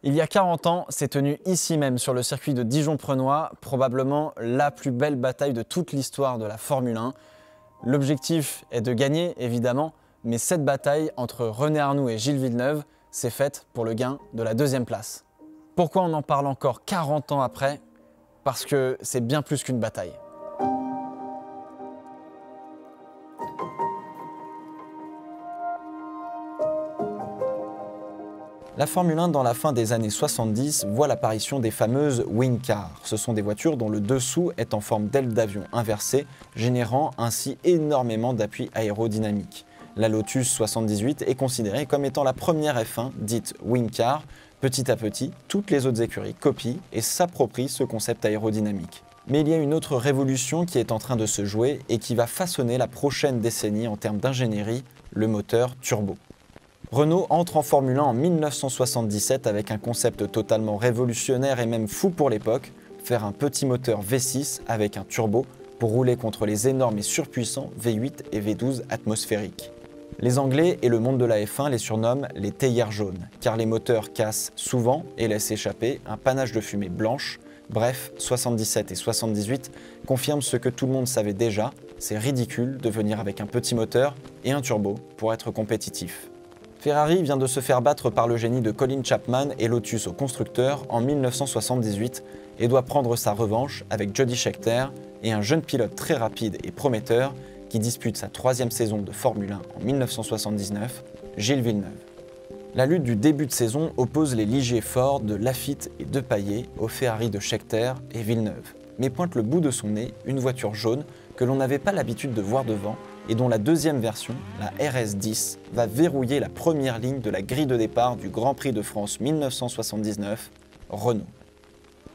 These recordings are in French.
Il y a 40 ans, s'est tenue ici même sur le circuit de Dijon-Prenois, probablement la plus belle bataille de toute l'histoire de la Formule 1. L'objectif est de gagner, évidemment, mais cette bataille entre René Arnoux et Gilles Villeneuve s'est faite pour le gain de la deuxième place. Pourquoi on en parle encore 40 ans après? Parce que c'est bien plus qu'une bataille. La Formule 1 dans la fin des années 70 voit l'apparition des fameuses wing cars. Ce sont des voitures dont le dessous est en forme d'aile d'avion inversée, générant ainsi énormément d'appui aérodynamique. La Lotus 78 est considérée comme étant la première F1 dite wing car. Petit à petit, toutes les autres écuries copient et s'approprient ce concept aérodynamique. Mais il y a une autre révolution qui est en train de se jouer et qui va façonner la prochaine décennie en termes d'ingénierie, le moteur turbo. Renault entre en Formule 1 en 1977 avec un concept totalement révolutionnaire et même fou pour l'époque, faire un petit moteur V6 avec un turbo pour rouler contre les énormes et surpuissants V8 et V12 atmosphériques. Les Anglais et le monde de la F1 les surnomment les théières jaunes, car les moteurs cassent souvent et laissent échapper un panache de fumée blanche. Bref, 77 et 78 confirment ce que tout le monde savait déjà, c'est ridicule de venir avec un petit moteur et un turbo pour être compétitif. Ferrari vient de se faire battre par le génie de Colin Chapman et Lotus au constructeur en 1978 et doit prendre sa revanche avec Jody Scheckter et un jeune pilote très rapide et prometteur qui dispute sa troisième saison de Formule 1 en 1979, Gilles Villeneuve. La lutte du début de saison oppose les Ligier Ford de Laffite et de Paillet aux Ferrari de Scheckter et Villeneuve, mais pointe le bout de son nez une voiture jaune que l'on n'avait pas l'habitude de voir devant et dont la deuxième version, la RS10, va verrouiller la première ligne de la grille de départ du Grand Prix de France 1979, Renault.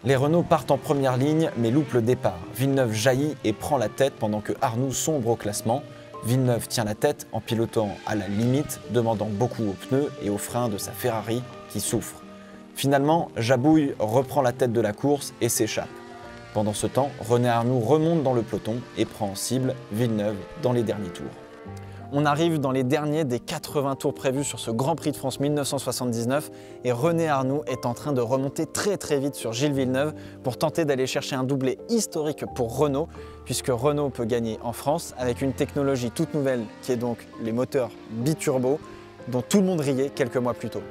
Les Renault partent en première ligne mais loupent le départ. Villeneuve jaillit et prend la tête pendant que Arnoux sombre au classement. Villeneuve tient la tête en pilotant à la limite, demandant beaucoup aux pneus et aux freins de sa Ferrari qui souffre. Finalement, Jabouille reprend la tête de la course et s'échappe. Pendant ce temps, René Arnoux remonte dans le peloton et prend en cible Villeneuve dans les derniers tours. On arrive dans les derniers des 80 tours prévus sur ce Grand Prix de France 1979 et René Arnoux est en train de remonter très vite sur Gilles Villeneuve pour tenter d'aller chercher un doublé historique pour Renault, puisque Renault peut gagner en France avec une technologie toute nouvelle qui est donc les moteurs biturbo dont tout le monde riait quelques mois plus tôt.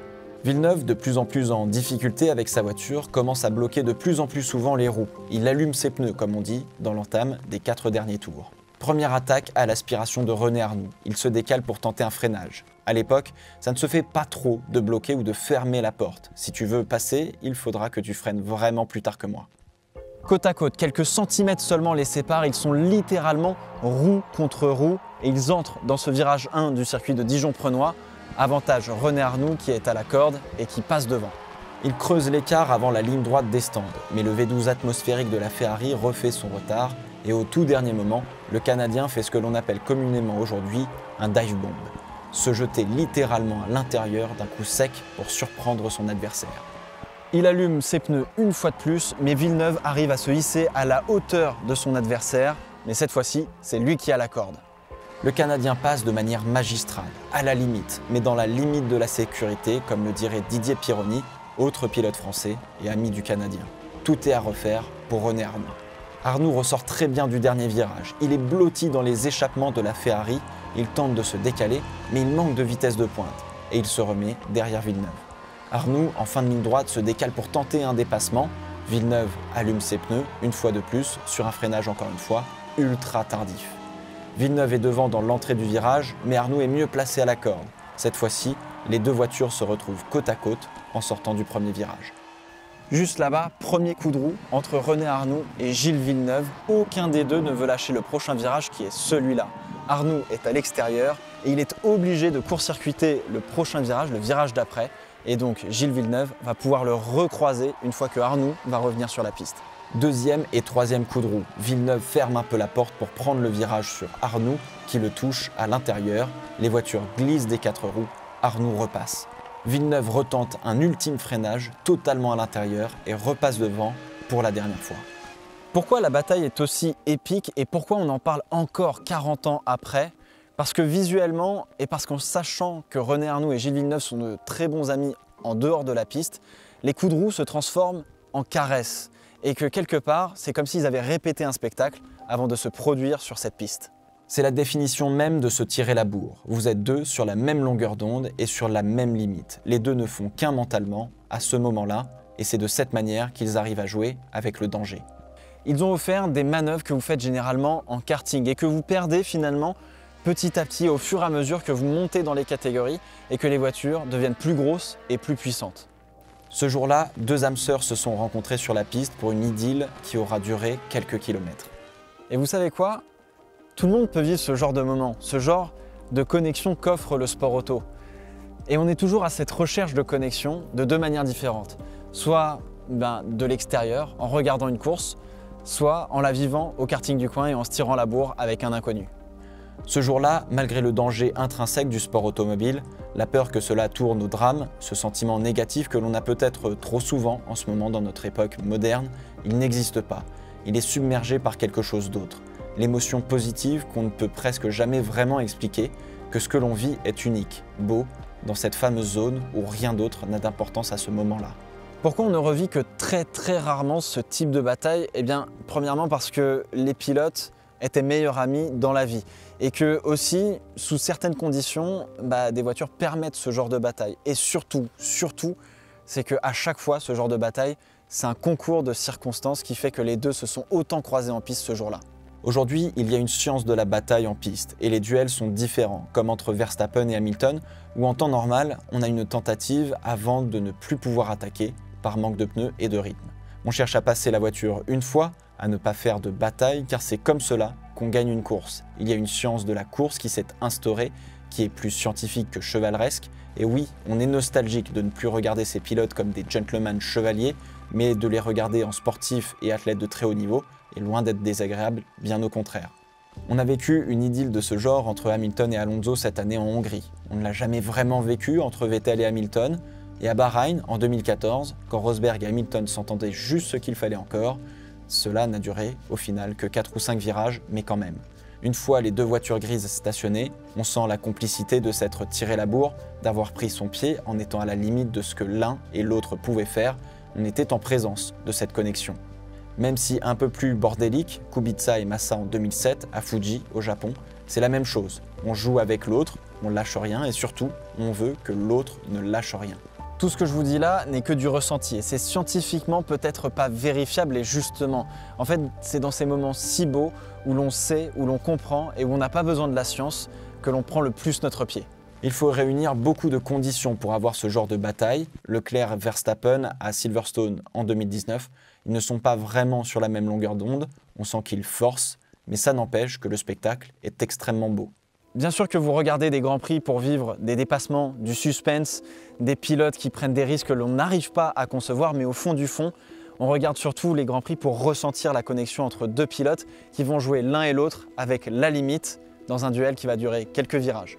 Villeneuve, de plus en plus en difficulté avec sa voiture, commence à bloquer de plus en plus souvent les roues. Il allume ses pneus, comme on dit, dans l'entame des 4 derniers tours. Première attaque à l'aspiration de René Arnoux. Il se décale pour tenter un freinage. À l'époque, ça ne se fait pas trop de bloquer ou de fermer la porte. Si tu veux passer, il faudra que tu freines vraiment plus tard que moi. Côte à côte, quelques centimètres seulement les séparent, ils sont littéralement roue contre roue et ils entrent dans ce virage 1 du circuit de Dijon-Prenois. Avantage René Arnoux qui est à la corde et qui passe devant. Il creuse l'écart avant la ligne droite des stands, mais le V12 atmosphérique de la Ferrari refait son retard et au tout dernier moment, le Canadien fait ce que l'on appelle communément aujourd'hui un dive bomb, se jeter littéralement à l'intérieur d'un coup sec pour surprendre son adversaire. Il allume ses pneus une fois de plus, mais Villeneuve arrive à se hisser à la hauteur de son adversaire, mais cette fois-ci, c'est lui qui a la corde. Le Canadien passe de manière magistrale, à la limite, mais dans la limite de la sécurité, comme le dirait Didier Pironi, autre pilote français et ami du Canadien. Tout est à refaire pour René Arnoux. Arnoux ressort très bien du dernier virage. Il est blotti dans les échappements de la Ferrari, il tente de se décaler, mais il manque de vitesse de pointe, et il se remet derrière Villeneuve. Arnoux, en fin de ligne droite, se décale pour tenter un dépassement. Villeneuve allume ses pneus, une fois de plus, sur un freinage encore une fois, ultra tardif. Villeneuve est devant dans l'entrée du virage, mais Arnoux est mieux placé à la corde. Cette fois-ci, les deux voitures se retrouvent côte à côte en sortant du premier virage. Juste là-bas, premier coup de roue entre René Arnoux et Gilles Villeneuve. Aucun des deux ne veut lâcher le prochain virage qui est celui-là. Arnoux est à l'extérieur et il est obligé de court-circuiter le prochain virage, le virage d'après. Et donc Gilles Villeneuve va pouvoir le recroiser une fois que Arnoux va revenir sur la piste. Deuxième et troisième coup de roue. Villeneuve ferme un peu la porte pour prendre le virage sur Arnoux qui le touche à l'intérieur. Les voitures glissent des 4 roues. Arnoux repasse. Villeneuve retente un ultime freinage totalement à l'intérieur et repasse devant pour la dernière fois. Pourquoi la bataille est aussi épique et pourquoi on en parle encore 40 ans après? Parce que visuellement et parce qu'en sachant que René Arnoux et Gilles Villeneuve sont de très bons amis en dehors de la piste, Les coups de roue se transforment en caresses et que quelque part, c'est comme s'ils avaient répété un spectacle avant de se produire sur cette piste. C'est la définition même de se tirer la bourre. Vous êtes deux sur la même longueur d'onde et sur la même limite. Les deux ne font qu'un mentalement à ce moment-là et c'est de cette manière qu'ils arrivent à jouer avec le danger. Ils ont offert des manœuvres que vous faites généralement en karting et que vous perdez finalement petit à petit au fur et à mesure que vous montez dans les catégories et que les voitures deviennent plus grosses et plus puissantes. Ce jour-là, deux âmes sœurs se sont rencontrées sur la piste pour une idylle qui aura duré quelques kilomètres. Et vous savez quoi? Tout le monde peut vivre ce genre de moment, ce genre de connexion qu'offre le sport auto. Et on est toujours à cette recherche de connexion de deux manières différentes. Soit de l'extérieur, en regardant une course, soit en la vivant au karting du coin et en se tirant la bourre avec un inconnu. Ce jour-là, malgré le danger intrinsèque du sport automobile, la peur que cela tourne au drame, ce sentiment négatif que l'on a peut-être trop souvent en ce moment dans notre époque moderne, il n'existe pas. Il est submergé par quelque chose d'autre. L'émotion positive qu'on ne peut presque jamais vraiment expliquer, que ce que l'on vit est unique, beau, dans cette fameuse zone où rien d'autre n'a d'importance à ce moment-là. Pourquoi on ne revit que très rarement ce type de bataille? Eh bien, premièrement parce que les pilotes étaient meilleurs amis dans la vie et que aussi, sous certaines conditions, des voitures permettent ce genre de bataille. Et surtout, c'est qu'à chaque fois, ce genre de bataille, c'est un concours de circonstances qui fait que les deux se sont autant croisés en piste ce jour-là. Aujourd'hui, il y a une science de la bataille en piste et les duels sont différents, comme entre Verstappen et Hamilton, où en temps normal, on a une tentative avant de ne plus pouvoir attaquer par manque de pneus et de rythme. On cherche à passer la voiture une fois, à ne pas faire de bataille, car c'est comme cela qu'on gagne une course. Il y a une science de la course qui s'est instaurée, qui est plus scientifique que chevaleresque, et oui, on est nostalgique de ne plus regarder ces pilotes comme des gentlemen chevaliers, mais de les regarder en sportifs et athlètes de très haut niveau, et loin d'être désagréable, bien au contraire. On a vécu une idylle de ce genre entre Hamilton et Alonso cette année en Hongrie. On ne l'a jamais vraiment vécu entre Vettel et Hamilton, et à Bahreïn, en 2014, quand Rosberg et Hamilton s'entendaient juste ce qu'il fallait encore, cela n'a duré au final que 4 ou 5 virages, mais quand même. Une fois les deux voitures grises stationnées, on sent la complicité de s'être tiré la bourre, d'avoir pris son pied en étant à la limite de ce que l'un et l'autre pouvaient faire. On était en présence de cette connexion. Même si un peu plus bordélique, Kubica et Massa en 2007 à Fuji au Japon, c'est la même chose. On joue avec l'autre, on lâche rien et surtout, on veut que l'autre ne lâche rien. Tout ce que je vous dis là n'est que du ressenti et c'est scientifiquement peut-être pas vérifiable et justement. En fait, c'est dans ces moments si beaux où l'on sait, où l'on comprend et où on n'a pas besoin de la science que l'on prend le plus notre pied. Il faut réunir beaucoup de conditions pour avoir ce genre de bataille. Leclerc, Verstappen à Silverstone en 2019, ils ne sont pas vraiment sur la même longueur d'onde. On sent qu'ils forcent, mais ça n'empêche que le spectacle est extrêmement beau. Bien sûr que vous regardez des grands prix pour vivre des dépassements, du suspense, des pilotes qui prennent des risques que l'on n'arrive pas à concevoir, mais au fond du fond, on regarde surtout les grands prix pour ressentir la connexion entre deux pilotes qui vont jouer l'un et l'autre avec la limite dans un duel qui va durer quelques virages.